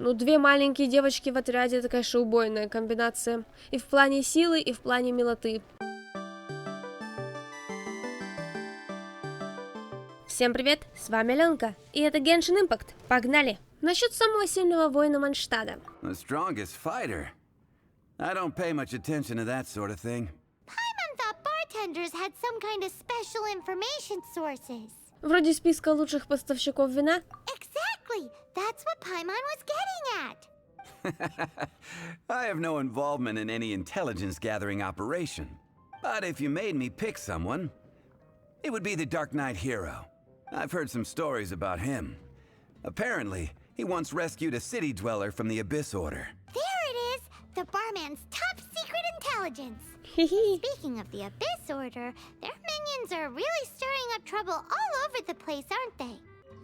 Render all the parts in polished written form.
Ну, две маленькие девочки в отряде, это, конечно, убойная комбинация. И в плане силы, и в плане милоты. Всем привет, с вами Ленка, и это Genshin Impact. Погнали! Насчет самого сильного воина Манштада. The strongest fighter. I don't pay much attention to that sort of thing. Paimon thought bartenders had some kind of special information sources. Вроде списка лучших поставщиков вина. Exactly! That's what Paimon was getting at. I have no involvement in any intelligence-gathering operation. But if you made me pick someone, it would be the Dark Knight hero. I've heard some stories about him. Apparently, he once rescued a city dweller from the Abyss Order. There it is! The barman's top secret intelligence. Speaking of the Abyss Order, their minions are really stirring up trouble all over the place, aren't they?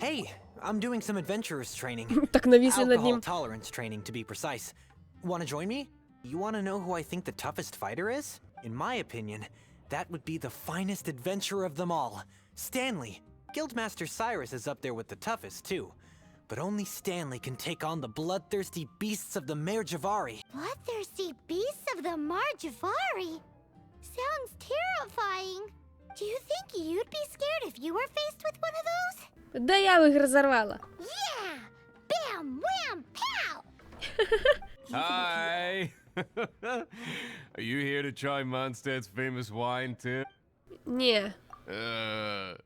Hey, I'm doing some adventurers training. Так нависли над Alcohol ним. tolerance training, to be precise. Wanna join me? You wanna know who I think the toughest fighter is? In my opinion, that would be the finest adventurer of them all, Stanley. Guildmaster Cyrus is up there with the toughest, too. But only Stanley can take on the bloodthirsty beasts of the Mare Javari. Bloodthirsty beasts of the Marjavari? Sounds terrifying. Do you think you'd be scared if you were faced with one of those? Да я их разорвала. Yeah! Bam! Wham! Pow! Hi! Are you here to try Mondstadt's famous wine too? Не. The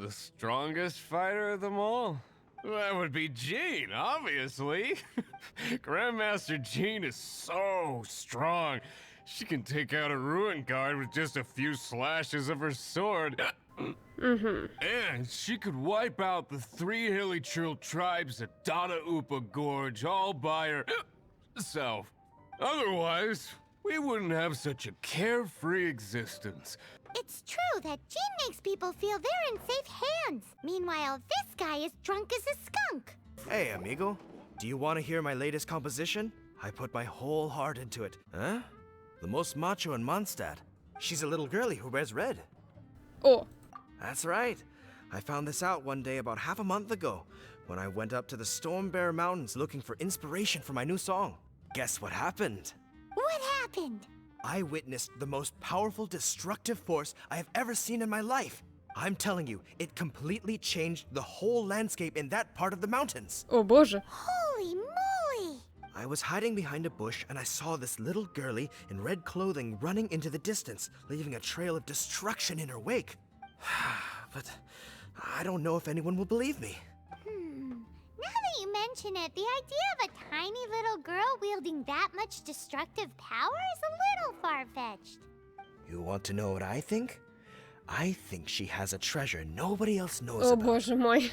strongest fighter of them all? That would be Jean, obviously. Grandmaster Jean is so strong. She can take out a ruin guard with just a few slashes of her sword. And she could wipe out the 3 hilly trill tribes at Dada Upa Gorge all by herself. Otherwise, we wouldn't have such a carefree existence. It's true that Jin makes people feel they're in safe hands. Meanwhile, this guy is drunk as a skunk. Hey, amigo. Do you want to hear my latest composition? I put my whole heart into it. Huh? The most macho in Mondstadt. She's a little girlie who wears red. О, That's right. I found this out one day about half a month ago when I went up to the Storm Bear Mountains looking for inspiration for my new song. Guess what happened? What happened? I witnessed the most powerful destructive force I have ever seen in my life. I'm telling you, it completely changed the whole landscape in that part of the mountains. о боже. Holy moly! I was hiding behind a bush and I saw this little girlie in red clothing running into the distance, leaving a trail of destruction in her wake. But I don't know if anyone will believe me. Now that you mention it, the idea of a tiny little girl wielding that much destructive power is a little far-fetched. You want to know what I think? I think she has a treasure nobody else knows О about. боже мой.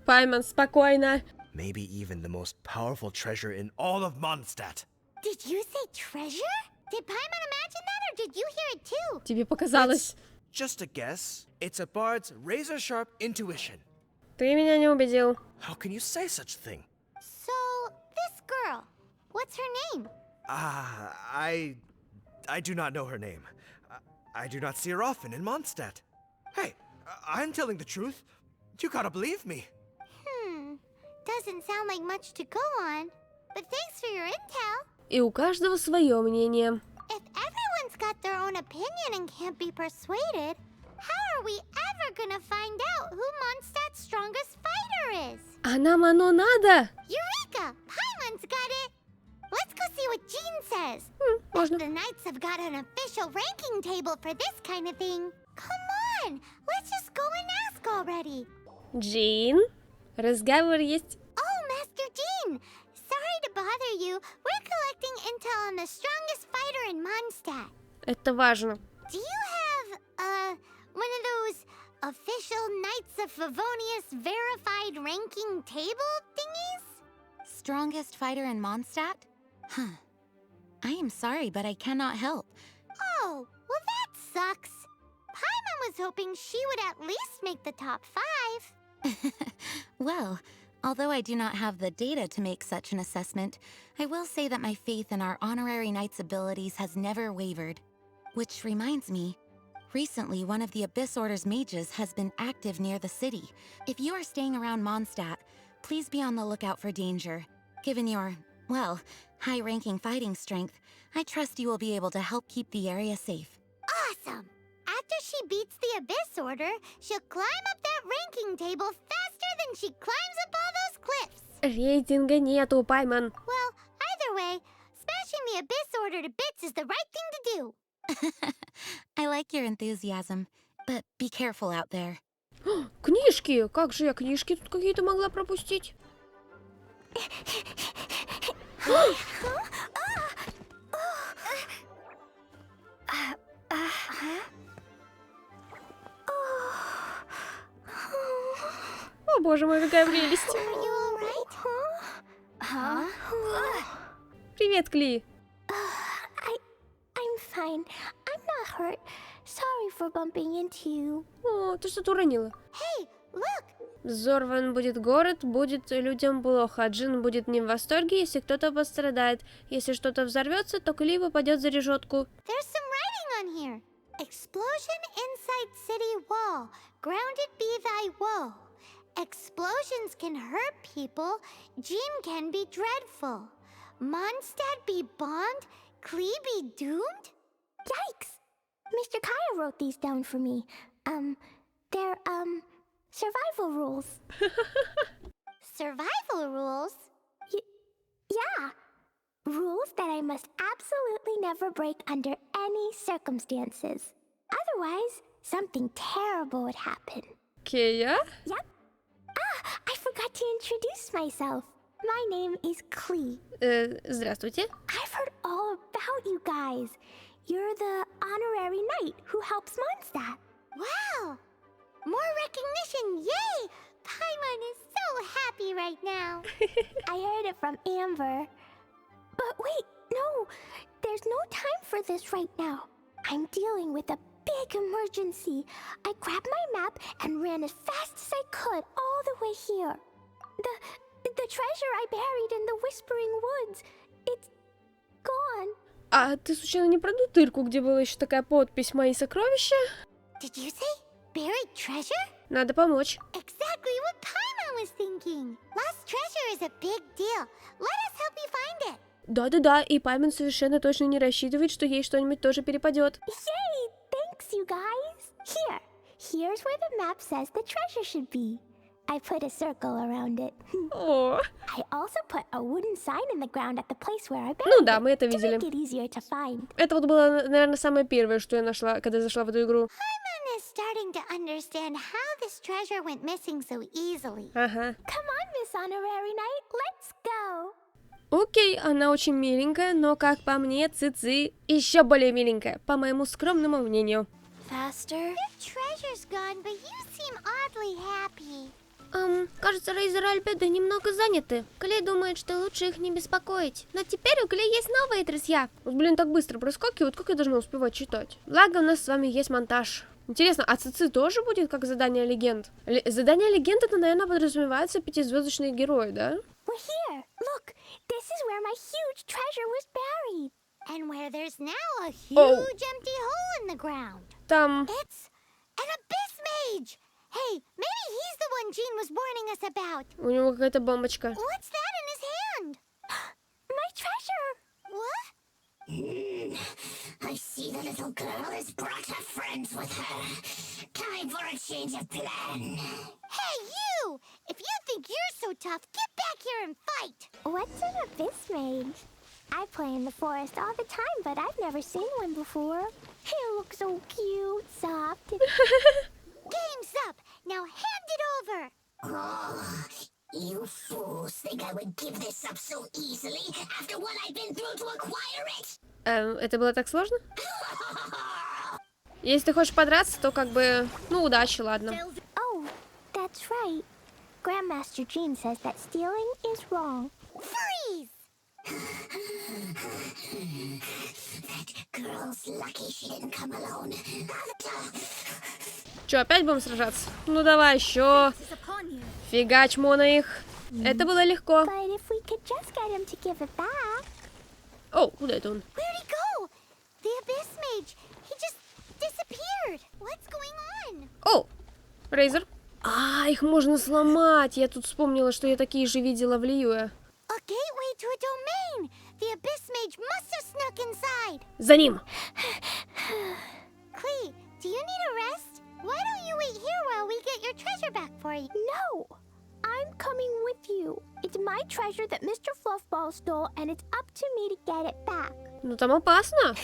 Паймон, спокойно. Maybe even the most powerful treasure in all of Mondstadt. Did you say treasure? Did Paimon imagine that, or did you hear it too? Тебе показалось. Just a guess. It's a bard's razor-sharp intuition. Ты меня не убедил. How can you say such a thing? So, this girl, what's her name? I do not know her name. I do not see her often in Mondstadt. Hey, I'm telling the truth. You gotta believe me. Doesn't sound like much to go on. But thanks for your intel. И у каждого свое мнение. If everyone's got their own opinion and can't be persuaded, how are we ever gonna find out who Mondstadt's strongest fighter is? А нам оно надо? Eureka! Paimon's got it! Let's go see what Jean says. Можно. The Knights have got an official ranking table for this kind of thing. Come on! Let's just go and ask already. Джин, разговор есть. Oh, Master Jean! Sorry to bother you. We're collecting intel on the strongest fighter in Mondstadt. Это важно. Do you have, one of those official Knights of Favonius verified ranking table thingies? Strongest fighter in Mondstadt? Huh. I am sorry, but I cannot help. Oh, well that sucks. Paimon was hoping she would at least make the top 5. Well, although I do not have the data to make such an assessment, I will say that my faith in our honorary knight's abilities has never wavered. Which reminds me, recently one of the Abyss Order's mages has been active near the city. If you are staying around Mondstadt, please be on the lookout for danger. Given your, well, high-ranking fighting strength, I trust you will be able to help keep the area safe. Awesome! After she beats the Abyss Order, she'll climb up that ranking table faster than she climbs up all those cliffs. Рейтинга нету, Пайман. Well, either way, smashing the Abyss Order to bits is the right thing to do. I like your enthusiasm, but be careful out there. Книжки! Как же я книжки тут какие-то могла пропустить? О, боже мой, какая прелесть! Are you all right? Huh? Привет, Кли! I'm fine. I'm not hurt. Sorry for bumping into you. О, ты что-то уронила. Hey, look! Взорван будет город, будет людям плохо. Джин будет не в восторге, если кто-то пострадает. Если что-то взорвется, то Кли попадет за решетку. There's some writing on here. Explosion inside city wall. Grounded be thy woe. Explosions can hurt people. Jean can be dreadful. Mondstadt be bombed. Klee be doomed? Yikes! Mr. Kaya wrote these down for me. They're, survival rules. Survival rules? Yeah. Rules that I must absolutely never break under any circumstances. Otherwise, something terrible would happen. Кея? Yep. Ah, I forgot to introduce myself. My name is Klee. Здравствуйте. I've heard all about you guys. You're the honorary knight who helps Mondstadt. Wow! More recognition, yay! Paimon is so happy right now. I heard it from Amber. But wait, no, there's no time for this right now. I'm dealing with a big emergency. I grabbed my map and ran as fast as I could all the way here. The treasure I buried in the Whispering Woods, it's gone. А ты случайно не про ту дырку, где была еще такая подпись «Мои сокровища»? Did you say buried treasure? Надо помочь. Exactly what Paimon was thinking. Lost treasure is a big deal. Let us help you find it. Да-да-да, и Пайман совершенно точно не рассчитывает, что ей что-нибудь тоже перепадет. Yay! Thanks, you guys. Here's where the map says the treasure should be. I put a circle around it. О, I also put a wooden sign in the ground at the place where I buried ну да, мы это it to видели. make it easier to find. Это вот было, наверное, самое первое, что я нашла, когда зашла в эту игру. Paimon is starting to understand how this treasure went missing so easily. Ага. Come on, Miss Honorary Knight, let's go. Окей, она очень миленькая, но, как по мне, Цици еще более миленькая, по моему скромному мнению. Faster. Your treasure's gone, but you seem oddly happy. Кажется, Рейзер и Альбедо немного заняты. Клей думает, что лучше их не беспокоить. Но теперь у Клей есть новые друзья. Вот, блин, так быстро проскакивают, как я должна успевать читать? Благо, у нас с вами есть монтаж. Интересно, а Цици тоже будет как задание легенд? Задание легенд, это, наверное, подразумевается пятизвездочные герои, да? We're here. Look, this is where my huge treasure was buried. And where there's now a huge empty hole in the ground. Там... It's an abyss mage. Hey, maybe he's the one Jean was warning us about. У него какая-то бомбочка. What's that in his hand? My treasure. What? I see the little girl has brought her friends with her. Time for a change of plan. Hey, you! If you think you're so tough, get back here and fight. What's an abyss mage? I play in the forest all the time, but I've never seen one before. He looks so cute, soft. Game's up. Now hand it over. Oh, you fools think I would give this up so easily after what I've been through to acquire it? Это было так сложно? Если ты хочешь подраться, то как бы... Ну, удачи, ладно. Oh, that's right. Grandmaster Jean says that stealing is wrong. Freeze! That girl's lucky she didn't come alone. Че, опять будем сражаться? Ну, давай еще. Фигач, Мона их. Это было легко. But if we could just get him to give it back. О, куда это он? Where'd he go? The abyss mage. He just disappeared. What's going on? О, Рейзер. А, их можно сломать. Я тут вспомнила, что я такие же видела в Лиюэ. A gateway to a domain! The Abyss Mage must have snuck inside! За ним! Klee, do you need a rest? Why don't you wait here while we get your treasure back for you? No! I'm coming with you. It's my treasure that Mr. Fluffball stole, and it's up to me to get it back. Ну там опасно.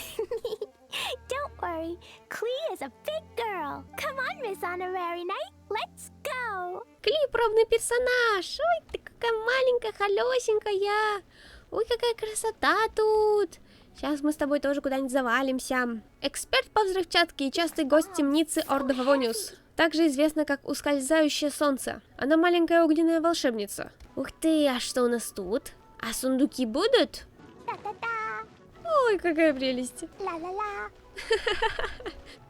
Don't worry, Klee is a big girl. Come on, Miss Honorary Knight, let's go. Кли пробный персонаж. Ой, ты какая маленькая, холесенькая. Ой, какая красота тут. Сейчас мы с тобой тоже куда-нибудь завалимся. Эксперт по взрывчатке и частый гость темницы Ордовониус. Также известна как ускользающее солнце. Она маленькая огненная волшебница. Ух ты, а что у нас тут? А сундуки будут? Та-та-та, Ой, какая прелесть. ла-ла-ла.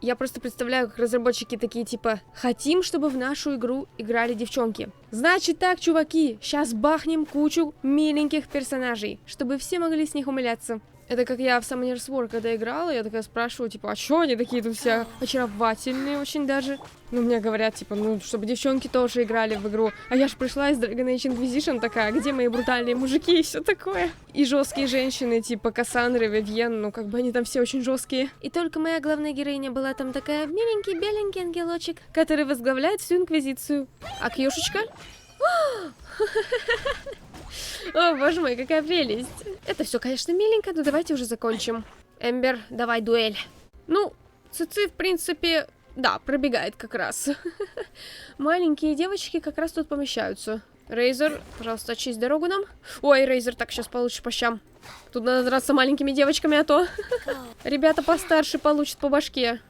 Я просто представляю, как разработчики такие типа: хотим, чтобы в нашу игру играли девчонки. Значит так, чуваки, сейчас бахнем кучу миленьких персонажей, чтобы все могли с них умиляться. Это как я в Summoner's War, когда играла, я такая спрашиваю, типа, а чё они такие тут все очаровательные очень даже? Ну, мне говорят, типа, ну, чтобы девчонки тоже играли в игру. А я ж пришла из Dragon Age Inquisition такая, где мои брутальные мужики и все такое. И жесткие женщины, типа Кассандры, Вивьен, ну, как бы они там все очень жесткие. И только моя главная героиня была там такая миленький, беленький ангелочек, который возглавляет всю Инквизицию. А Кьюшечка? О, боже мой, какая прелесть. Это все, конечно, миленько, но давайте уже закончим. Эмбер, давай дуэль. Ну, Цици, в принципе, да, пробегает как раз. Маленькие девочки как раз тут помещаются. Рейзер, пожалуйста, очисть дорогу нам. Ой, Рейзер, так, сейчас получишь по щам. Тут надо драться маленькими девочками, а то ребята постарше получат по башке.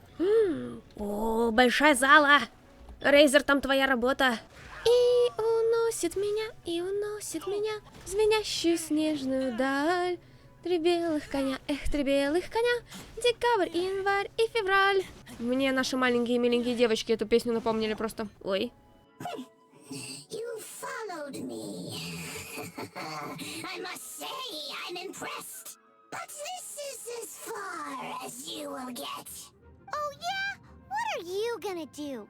О, большая зала. Рейзер, там твоя работа. И уносит меня в звенящую снежную даль. Три белых коня, три белых коня. Декабрь, январь и февраль. Мне наши маленькие миленькие девочки эту песню напомнили просто. Ой. You followed me. I must say, I'm impressed. But this is as far as you will get. Oh yeah? What are you gonna do?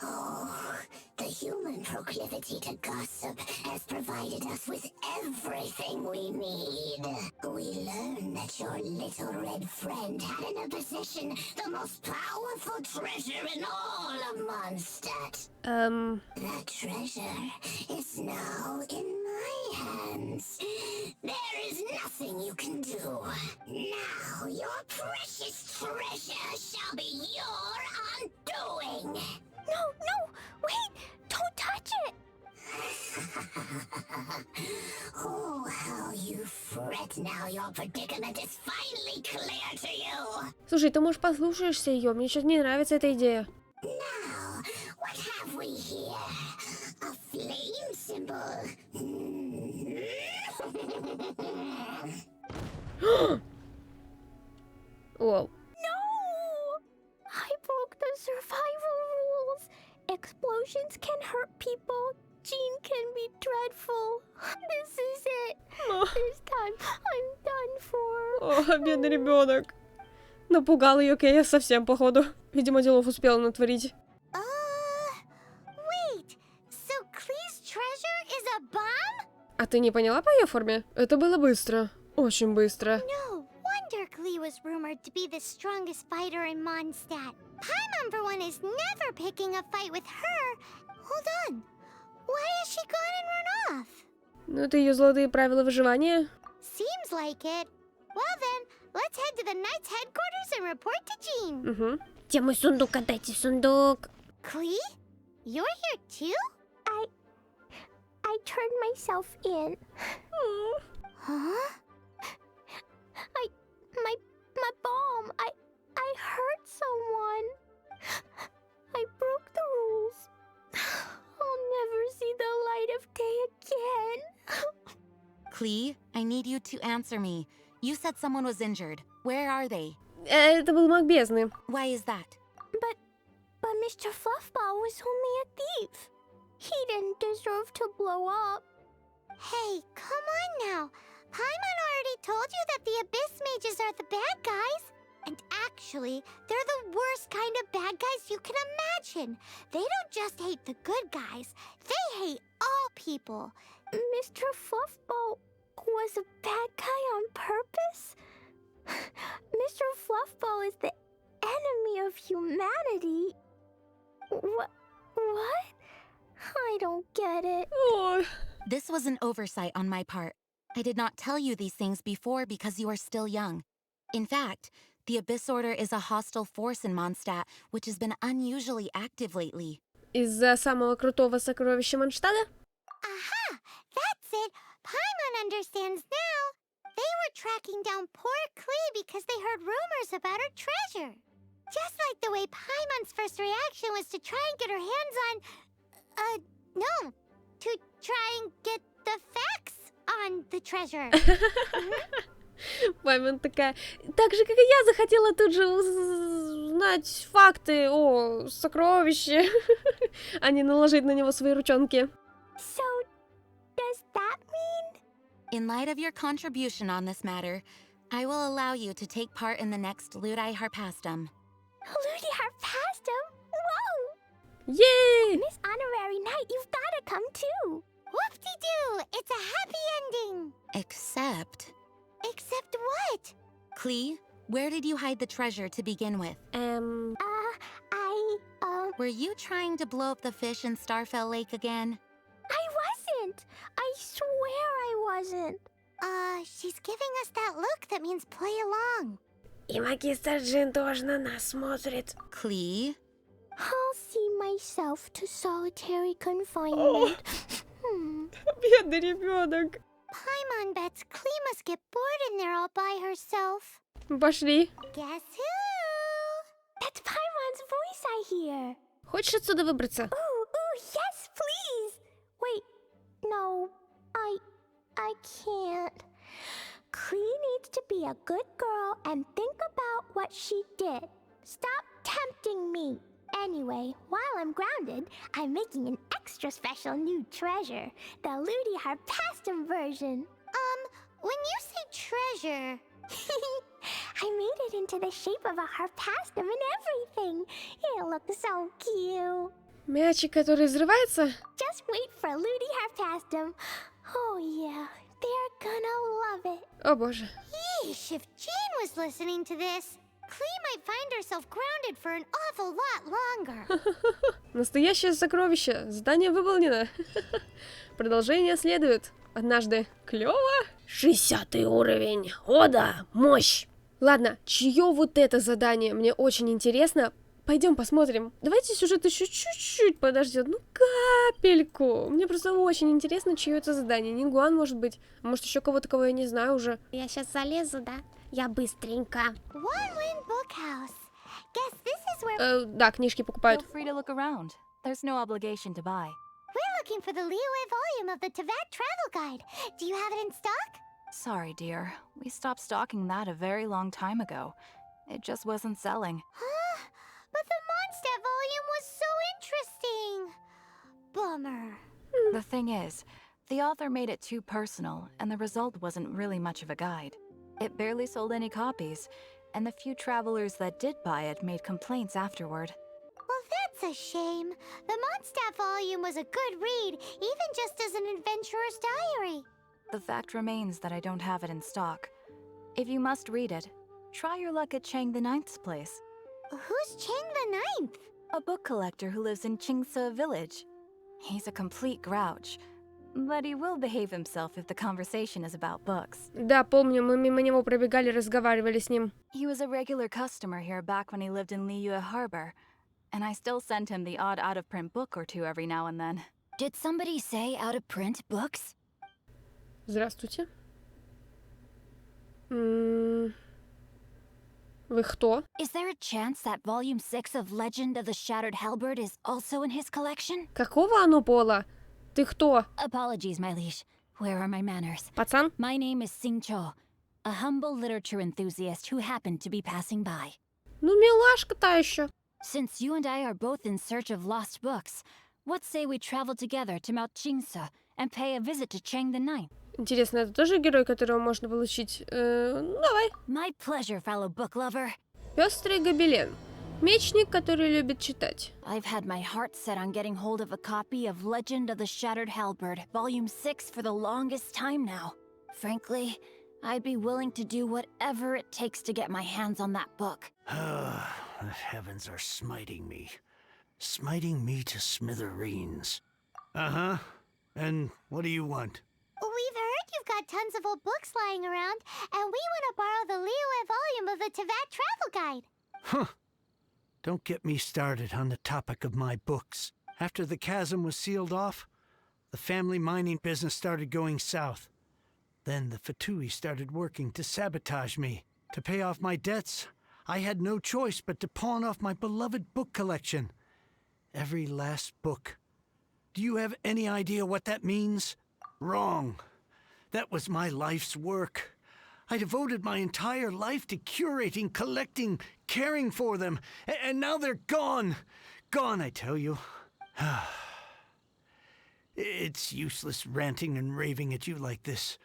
Oh, the human proclivity to gossip has provided us with everything we need. We learn that your little red friend had in her possession the most powerful treasure in all of Mondstadt. That treasure is now in my hands. There is nothing you can do. Now your precious treasure shall be your undoing. No, wait! Don't touch it! Oh, how you fret now your predicament is finally clear to you. Слушай, ты, может, послушаешься ее? Мне что-то не нравится эта идея. Now, what have we here? A flame symbol. Воу. No! I broke the survival rules. Explosions can hurt people. Jean can be dreadful. This is it. This time I'm done for. О, бедный ребенок. Напугал ее Кея совсем, походу. Видимо, делов успела натворить. Wait. So Klee's treasure is a bomb? А ты не поняла по ее форме? Это было быстро. Очень быстро. No wonder Klee was rumored to be the strongest fighter in Mondstadt. Paimon, for one, is never picking a fight with her. Hold on. Why has she gone and run off? Ну, это ее золотые правила выживания. Seems like it. Well then, let's head to the Knight's headquarters and report to Jean. Угу. Где мой сундук? Отдайте сундук. Klee? You're here too? I turned myself in. Huh? My bomb. I hurt someone. I broke the rules. I'll never see the light of day again. Klee, I need you to answer me. You said someone was injured. Where are they? Это был маг бездны. Why is that? But Mr. Fluffball was only a thief. He didn't deserve to blow up. Hey, come on now. Paimon already told you that the Abyss Mages are the bad guys. And actually, they're the worst kind of bad guys you can imagine. They don't just hate the good guys. They hate all people. Mr. Fluffball was a bad guy on purpose? Mr. Fluffball is the enemy of humanity. What? I don't get it. Ой. This was an oversight on my part. I did not tell you these things before because you are still young. In fact, the Abyss Order is a hostile force in Mondstadt, which has been unusually active lately. Из-за самого крутого сокровища Монштада? Aha! That's it! Paimon understands now. They were tracking down poor Klee because they heard rumors about her treasure. Just like the way Paimon's first reaction was to try and get her hands on... no. To try and get the facts on the treasure. Паймон такая... Так же, как и я, захотела тут же узнать факты о сокровище, а не наложить на него свои ручонки. So, does that mean... In light of your contribution on this matter, I will allow you to take part in the next Ludi Harpastum. Ludi Harpastum? Whoa! Yay! Miss Honorary Knight, you've gotta come too. Whoop-de-doo! It's a happy ending. Except... Except what? Klee, where did you hide the treasure to begin with? Were you trying to blow up the fish in Starfell Lake again? I wasn't. I swear I wasn't. She's giving us that look that means play along. И магистр Джин тоже на нас смотрит. Klee? I'll see myself to solitary confinement. Бедный ребенок. Paimon bets Klee must get bored in there all by herself. Пошли. Guess who? That's Paimon's voice I hear. Хочешь отсюда выбраться? Ooh, yes, please. Wait, no, I can't. Klee needs to be a good girl and think about what she did. Stop tempting me. Anyway, while I'm grounded, I'm making an extra special new treasure, the Ludi Harpastum version. When you say treasure, I made it into the shape of a harpastum and everything. It'll look so cute. Мячик, который взрывается? Just wait for Ludi Harpastum. Oh yeah, they're gonna love it. О боже. Yeesh, if Jean was listening to this, Klee might find herself grounded for an awful lot longer. Настоящее сокровище. Задание выполнено. Продолжение следует. Однажды. Клево. 60-й уровень. О да, мощь. Ладно, чье вот это задание? Мне очень интересно. Пойдем посмотрим. Давайте сюжет еще чуть-чуть подождет. Ну, капельку. Мне просто очень интересно, чье это задание. Не Гуан, может быть. Может, еще кого-то, кого я не знаю уже. Я сейчас залезу, да? Я быстренько. One Wind Bookhouse. Guess this is where... Да, книжки покупают. Feel free to look around. There's no obligation to buy. We're looking for the Liyue volume of the Teyvat Travel Guide. Do you have it in stock? Sorry, dear. We stopped stocking that a very long time ago. It just wasn't selling. Huh? But the Mondstadt volume was so interesting. Bummer. The thing is, the author made it too personal, and the result wasn't really much of a guide. It barely sold any copies, and the few travelers that did buy it made complaints afterward. Well, that's a shame. The Mondstadt volume was a good read, even just as an adventurer's diary. The fact remains that I don't have it in stock. If you must read it, try your luck at Chang the Ninth's place. Who's Chang the Ninth? A book collector who lives in Chingsa village. He's a complete grouch, but he will behave himself if the conversation is about books. Да, помню, мы мимо него пробегали, разговаривали с ним. He was a regular customer here back when he lived in Liyue Harbor, and I still send him the odd out-of-print book or two every now and then. Did somebody say out-of-print books? Здравствуйте. Вы кто? Is there a chance that Volume 6 of Legend of the Shattered Halberd is also in his collection? Какого оно пола? Ты кто? Apologies, my liege. Where are my manners? Пацан? My name is Sing Cho, a humble literature enthusiast who happened to be passing by. Ну, милашка та еще. Since you and I are both in search of lost books, what say we travel together to Mount Chingsa and pay a visit to Chang the Ninth? Интересно, это тоже герой, которого можно получить? Давай. My pleasure, fellow book lover. Пестрый гобелен. Мечник, который любит читать. I've had my heart set on getting hold of a copy of Legend of the Shattered Halberd, Volume 6 for the longest time now. Frankly, I'd be willing to do whatever it takes to get my hands on that book. The heavens are smiting me to smithereens. Uh-huh. And what do you want? We've heard you've got tons of old books lying around, and we want to borrow the Liyue volume of the Teyvat Travel Guide. Huh. Don't get me started on the topic of my books. After the chasm was sealed off, the family mining business started going south. Then the Fatui started working to sabotage me. To pay off my debts, I had no choice but to pawn off my beloved book collection. Every last book. Do you have any idea what that means? Wrong. That was my life's work. I devoted my entire life to curating, collecting, caring for them, and now they're gone. Gone, I tell you. It's useless ranting and raving at you like this.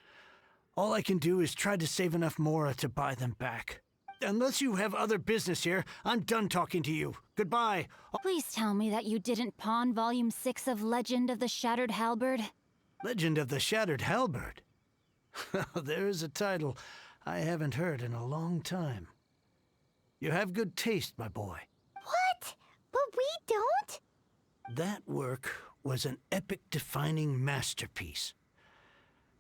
All I can do is try to save enough Mora to buy them back. Unless you have other business here, I'm done talking to you. Goodbye. Please tell me that you didn't pawn Volume 6 of Legend of the Shattered Halberd. Legend of the Shattered Halberd? There's a title I haven't heard in a long time. You have good taste, my boy. What? But we don't? That work was an epic-defining masterpiece.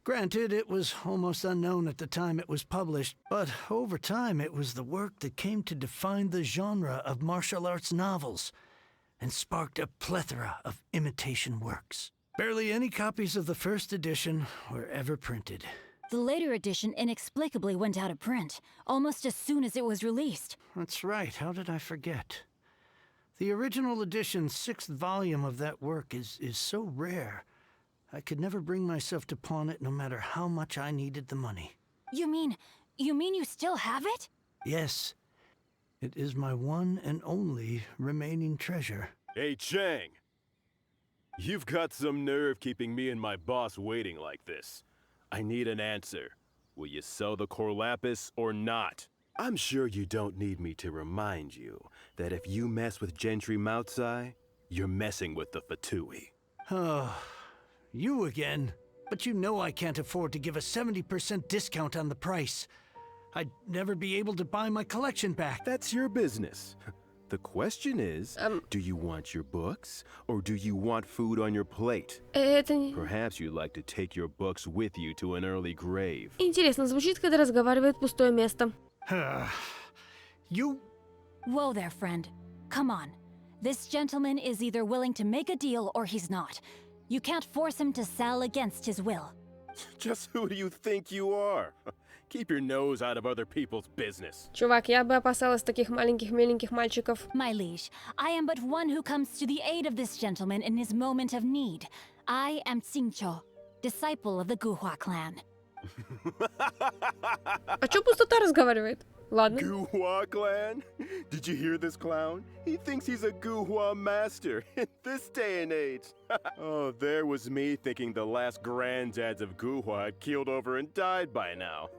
Granted, it was almost unknown at the time it was published, but over time it was the work that came to define the genre of martial arts novels and sparked a plethora of imitation works. Barely any copies of the first edition were ever printed. The later edition inexplicably went out of print, almost as soon as it was released. That's right, how did I forget? The original edition's 6th volume of that work is so rare, I could never bring myself to pawn it no matter how much I needed the money. You mean you still have it? Yes. It is my one and only remaining treasure. Hey, Chang! You've got some nerve keeping me and my boss waiting like this. I need an answer. Will you sell the core lapis or not? I'm sure you don't need me to remind you that if you mess with Gentry Moutsai, you're messing with the Fatui. Oh, you again. But you know I can't afford to give a 70% discount on the price. I'd never be able to buy my collection back. That's your business. The question is, do you want your books, or do you want food on your plate? Это не... Perhaps you'd like to take your books with you to an early grave. Интересно звучит, когда разговаривает пустое место. You... Whoa there, friend. Come on. This gentleman is either willing to make a deal or he's not. You can't force him to sell against his will. Just who do you think you are? Keep your nose out of other people's business. Чувак, я бы опасалась таких маленьких миленьких мальчиков. My liege, I am but one who comes to the aid of this gentleman in his moment of need. I am Xingqiu, disciple of the Guhua clan. А чё пустота разговаривает? Ладно. Guhua clan? Did you hear this clown? He thinks he's a Guhua master in this day and age. Oh, there was me thinking the last granddads of Guhua had keeled over and died by now.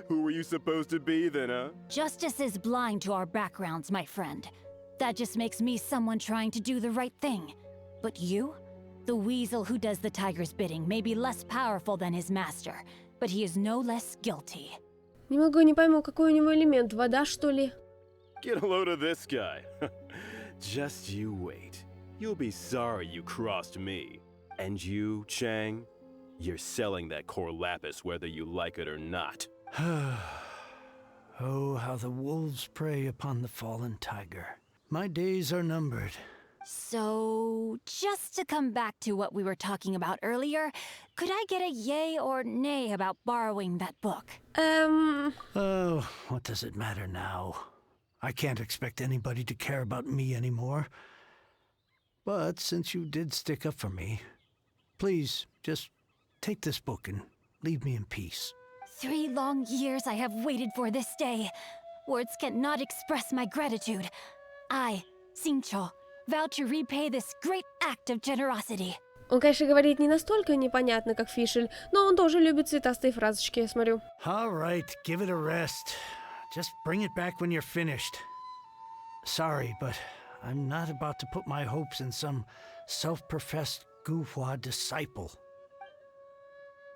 Who were you supposed to be then, huh? Justice is blind to our backgrounds, my friend. That just makes me someone trying to do the right thing. But you? The weasel who does the tiger's bidding may be less powerful than his master, but he is no less guilty. Не пойму, какой у него элемент, вода, что ли? Get a load of this guy. Just you wait. You'll be sorry you crossed me. And you, Chang, you're selling that core lapis whether you like it or not. Oh, how the wolves prey upon the fallen tiger. My days are numbered. So, just to come back to what we were talking about earlier, could I get a yay or nay about borrowing that book? Oh, what does it matter now? I can't expect anybody to care about me anymore. But since you did stick up for me, please, just take this book and leave me in peace. 3 long years I have waited for this day. Words cannot express my gratitude. I, Xingqiu, vow to repay this great act of generosity. Он, конечно, говорит не настолько непонятно, как Фишель, но он тоже любит цветастые фразочки, я смотрю. All right, give it a rest. Just bring it back when you're finished. Sorry, but I'm not about to put my hopes in some self-professed Guhua disciple.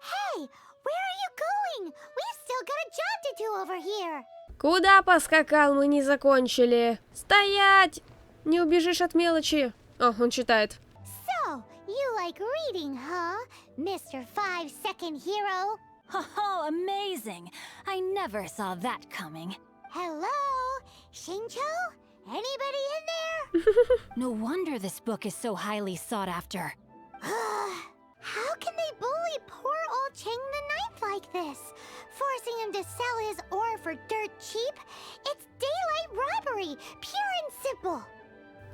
Hey, where are you going? We've still got a job to do over here. Куда поскакал, мы не закончили. Стоять! Не убежишь от мелочи. О, он читает. So, you like reading, huh, Mr. 5-second hero? Oh, amazing! I never saw that coming. Hello? Shincho? Anybody in there? No wonder this book is so highly sought after. How can they bully poor old Chang the Ninth like this? Forcing him to sell his ore for dirt cheap? It's daylight robbery, pure and simple.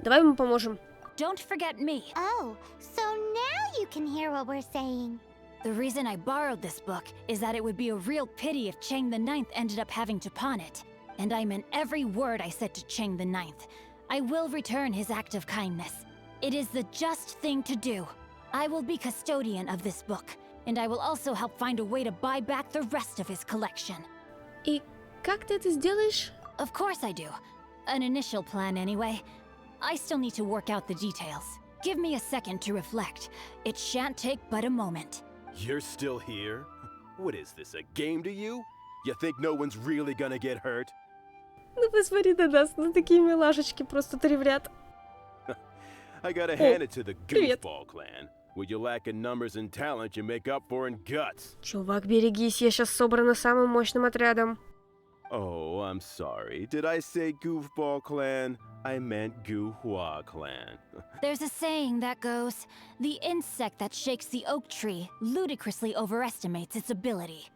Давай ему поможем. Don't forget me. Oh, so now you can hear what we're saying. The reason I borrowed this book is that it would be a real pity if Chang the Ninth ended up having to pawn it. And I meant every word I said to Chang the Ninth. I will return his act of kindness. It is the just thing to do. I will be custodian of this book, and I will also help find a way to buy back the rest of his collection. И как ты это сделаешь? Of course I do. An initial plan anyway. I still need to work out the details. Give me a second to reflect. It shan't take but a moment. You're still here? What is this, a game to you? You think no one's really gonna get hurt? Ну посмотри на нас, ну такие милашечки просто треврят. I gotta hand it to the привет. Goofball clan. What you lack in numbers and talent, you make up for in guts. Чувак, берегись, я сейчас собрана самым мощным отрядом. Oh, I'm sorry. Did I say Goofball clan? I meant Guhua clan. There's a saying that goes, the insect that shakes the oak tree ludicrously overestimates its ability.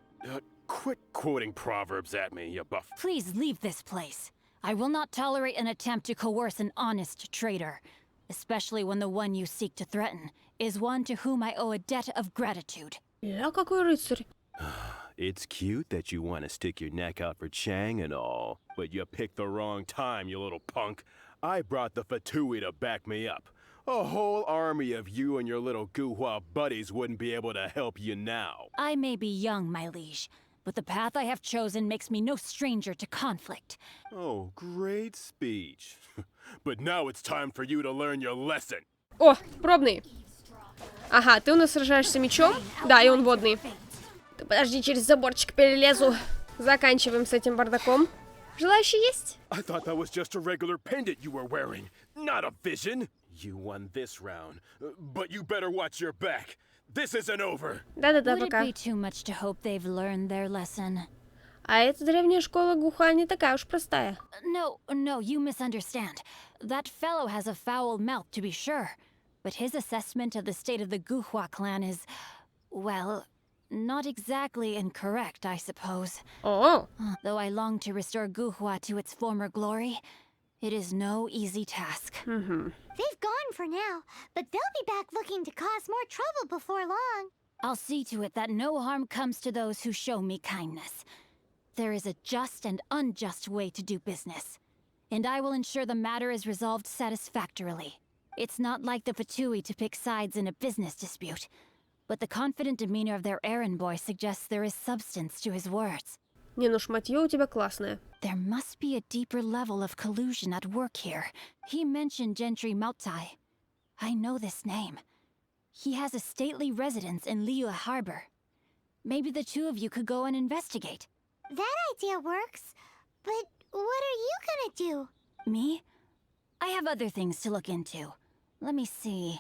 Quit quoting proverbs at me, you buff. Please leave this place. I will not tolerate an attempt to coerce an honest trader, especially when the one you seek to threaten is one to whom I owe a debt of gratitude. Я какой рыцарь. It's cute that you want to stick your neck out for Chang and all, but you picked the wrong time, you little punk. I brought the Fatui to back me up. A whole army of you and your little Guhua buddies wouldn't be able to help you now. I may be young, my liege, but the path I have chosen makes me no stranger to conflict. Oh, great speech. But now it's time for you to learn your lesson. О, пробный. Ага, ты у нас сражаешься мечом? Да, и он водный. Ты подожди, через заборчик перелезу. Заканчиваем с этим бардаком. Желающие есть? I thought that was just a regular pendant you were wearing, not a vision. You won this round, but you better watch your back. This isn't over. Да-да-да, Would it пока. be too much to hope they've learned their lesson? А эта древняя школа Гуха не такая уж простая. No, you misunderstand. That fellow has a foul mouth, to be sure. But his assessment of the state of the Guhua clan is, well, not exactly incorrect, I suppose. О, Though I long to restore Guhua to its former glory, it is no easy task. They've gone for now, but they'll be back looking to cause more trouble before long. I'll see to it that no harm comes to those who show me kindness. There is a just and unjust way to do business, and I will ensure the matter is resolved satisfactorily. It's not like the Fatui to pick sides in a business dispute, but the confident demeanor of their errand boy suggests there is substance to his words. не, ну шматье у тебя классное. There must be a deeper level of collusion at work here. He mentioned Gentry Mautai. I know this name. He has a stately residence in Liyue Harbor. Maybe the two of you could go and investigate. That idea works, but what are you gonna do? Me? I have other things to look into. Let me see.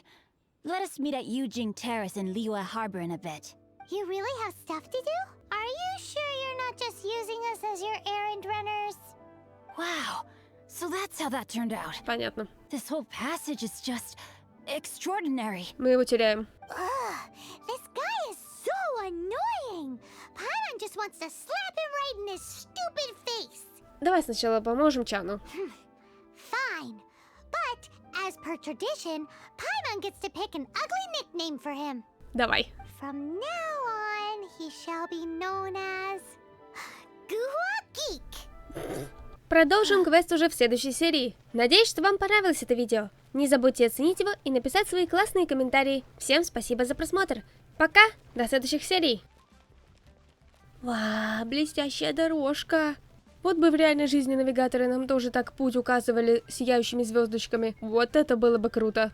Let us meet at Yujing Terrace in Liyue Harbor in a bit. You really have stuff to do? Are you sure you're not just using us as your errand runners? Wow, so that's how that turned out. Понятно. This whole passage is just extraordinary. Мы его теряем. Ugh, this guy is so annoying! Paimon just wants to slap him right in his stupid face! Давай сначала поможем Чану. Fine, but as per tradition, Paimon gets to pick an ugly nickname for him. Давай. From now on, he shall be known as Guhua Geek. Продолжим квест уже в следующей серии. Надеюсь, что вам понравилось это видео. Не забудьте оценить его и написать свои классные комментарии. Всем спасибо за просмотр. Пока, до следующих серий. Вау, блестящая дорожка. Вот бы в реальной жизни навигаторы нам тоже так путь указывали сияющими звездочками. Вот это было бы круто.